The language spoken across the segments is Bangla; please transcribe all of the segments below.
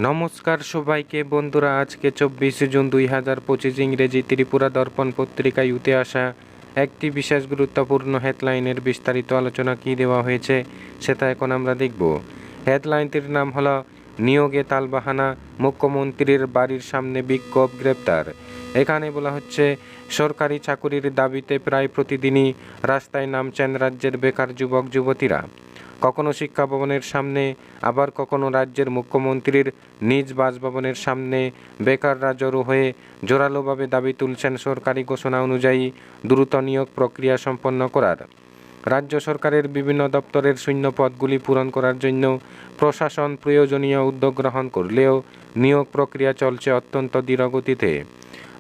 নমস্কার সবাইকে বন্ধুরা, আজকে 24 জুন 2025 ইংরেজি ত্রিপুরা দর্পণ পত্রিকায় উঠে আসা একটি বিশেষ গুরুত্বপূর্ণ হেডলাইনের বিস্তারিত আলোচনা কি দেওয়া হয়েছে সেটা এখন আমরা দেখব। হেডলাইনটির নাম হলো নিয়োগে তালবাহানা, মুখ্যমন্ত্রীর বাড়ির সামনে বিক্ষোভ, গ্রেপ্তার। এখানে বলা হচ্ছে সরকারি চাকুরির দাবিতে প্রায় প্রতিদিনই রাস্তায় নামছেন রাজ্যের বেকার যুবক যুবতীরা। কখনো শিক্ষা ভবনের সামনে, আবার কখনো রাজ্যের মুখ্যমন্ত্রীর নিজ বাসভবনের সামনে বেকাররা জড়ো হয়ে জোরালোভাবে দাবি তুলছেন সরকারি ঘোষণা অনুযায়ী দ্রুত নিয়োগ প্রক্রিয়া সম্পন্ন করার। রাজ্য সরকারের বিভিন্ন দপ্তরের শূন্য পদগুলি পূরণ করার জন্য প্রশাসন প্রয়োজনীয় উদ্যোগ গ্রহণ করলেও নিয়োগ প্রক্রিয়া চলছে অত্যন্ত ধীরগতিতে।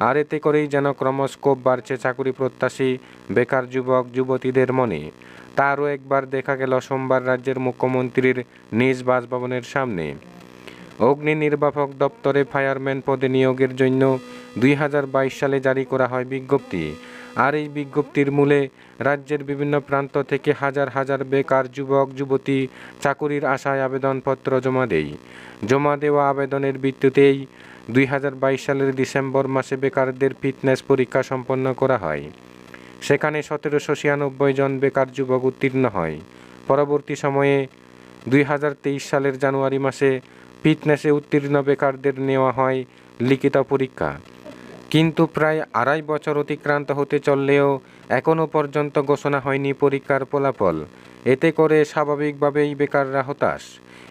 আর এতে করেই যেন ক্রমশ ক্ষোভ বাড়ছে চাকুরি প্রত্যাশী বেকার যুবক যুবতীদের মনে। তারও একবার দেখা গেল সোমবার রাজ্যের মুখ্যমন্ত্রীর নিজ বাসভবনের সামনে। অগ্নি নির্বাপক দপ্তরে ফায়ারম্যান পদে নিয়োগের জন্য 2022 সালে জারি করা হয় বিজ্ঞপ্তি। আর এই বিজ্ঞপ্তির মূলে রাজ্যের বিভিন্ন প্রান্ত থেকে হাজার হাজার বেকার যুবক যুবতী চাকুরির আশায় আবেদনপত্র জমা দেওয়া আবেদনের ভিত্তিতেই 2022 সালের ডিসেম্বর মাসে বেকারদের ফিটনেস পরীক্ষা সম্পন্ন করা হয়। সেখানে 1796 জন বেকার যুবক উত্তীর্ণ হয়। পরবর্তী সময়ে 2023 সালের জানুয়ারি মাসে ফিটনেসে উত্তীর্ণ বেকারদের নেওয়া হয় লিখিত পরীক্ষা। কিন্তু প্রায় 2.5 বছর অতিক্রান্ত হতে চললেও এখনও পর্যন্ত ঘোষণা হয়নি পরীক্ষার ফলাফল। এতে করে স্বাভাবিকভাবেই বেকাররা হতাশ।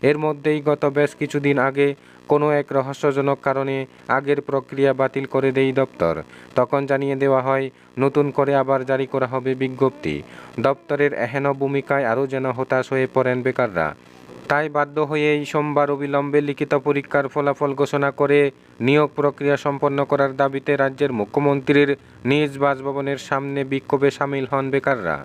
এর মধ্যেই গত বেশ কিছুদিন আগে কোনো এক রহস্যজনক কারণে আগের প্রক্রিয়া বাতিল করে দেয় দপ্তর। তখন জানিয়ে দেওয়া হয় নতুন করে আবার জারি করা হবে বিজ্ঞপ্তি। দপ্তরের এহেন ভূমিকায় আরও যেন হতাশ হয়ে পড়েন বেকাররা। তাই বাধ্য হয়েই সোমবার অবিলম্বে লিখিত পরীক্ষার ফলাফল ঘোষণা করে নিয়োগ প্রক্রিয়া সম্পন্ন করার দাবিতে রাজ্যের মুখ্যমন্ত্রীর নিজ বাসভবনের সামনে বিক্ষোভে সামিল হন বেকাররা।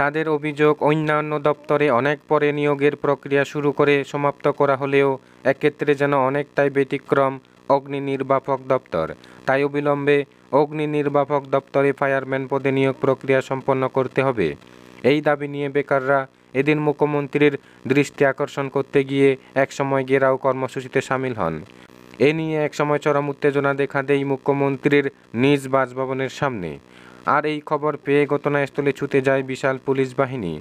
তাদের অভিযোগ, অন্যান্য দপ্তরে অনেক পরে নিয়োগের প্রক্রিয়া শুরু করে সমাপ্ত করা হলেও এক্ষেত্রে যেন অনেকটাই ব্যতিক্রম অগ্নি নির্বাপক দপ্তর। তাই অবিলম্বে অগ্নি নির্বাপক দপ্তরে ফায়ারম্যান পদে নিয়োগ প্রক্রিয়া সম্পন্ন করতে হবে। এই দাবি নিয়ে বেকাররা এদিন মুখ্যমন্ত্রীর দৃষ্টি আকর্ষণ করতে গিয়ে একসময় ঘেরাও কর্মসূচিতে সামিল হন। এ নিয়ে একসময় চরম উত্তেজনা দেখা দেয় মুখ্যমন্ত্রীর নিজ বাসভবনের সামনে। আর এই খবর পেয়ে ঘটনাস্থলে ছুটে যায় বিশাল পুলিশ বাহিনী।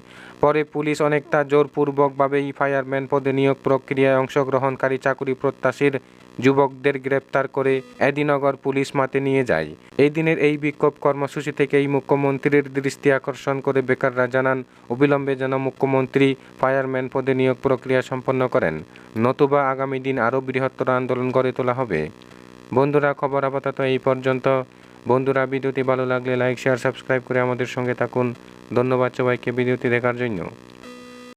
পরে পুলিশ অনেকটা জোরপূর্বকভাবেই ফায়ারম্যান পদে নিয়োগ প্রক্রিয়ায় অংশগ্রহণকারী চাকুরি প্রত্যাশীর যুবকদের গ্রেপ্তার করে এদিনগর পুলিশ মাঠে নিয়ে যায়। এই দিনের এই বিক্ষোভ কর্মসূচি থেকেই মুখ্যমন্ত্রীর দৃষ্টি আকর্ষণ করে বেকাররা জানান অবিলম্বে যেন মুখ্যমন্ত্রী ফায়ারম্যান পদে নিয়োগ প্রক্রিয়া সম্পন্ন করেন, নতুবা আগামী দিন আরও বৃহত্তর আন্দোলন গড়ে তোলা হবে। বন্ধুরা, খবর আপাতত এই পর্যন্ত। বন্ধুরা, ভিডিওটি ভালো লাগলে লাইক, শেয়ার, সাবস্ক্রাইব করে আমাদের সঙ্গে থাকুন। ধন্যবাদ সবাইকে ভিডিওটি দেখার জন্য।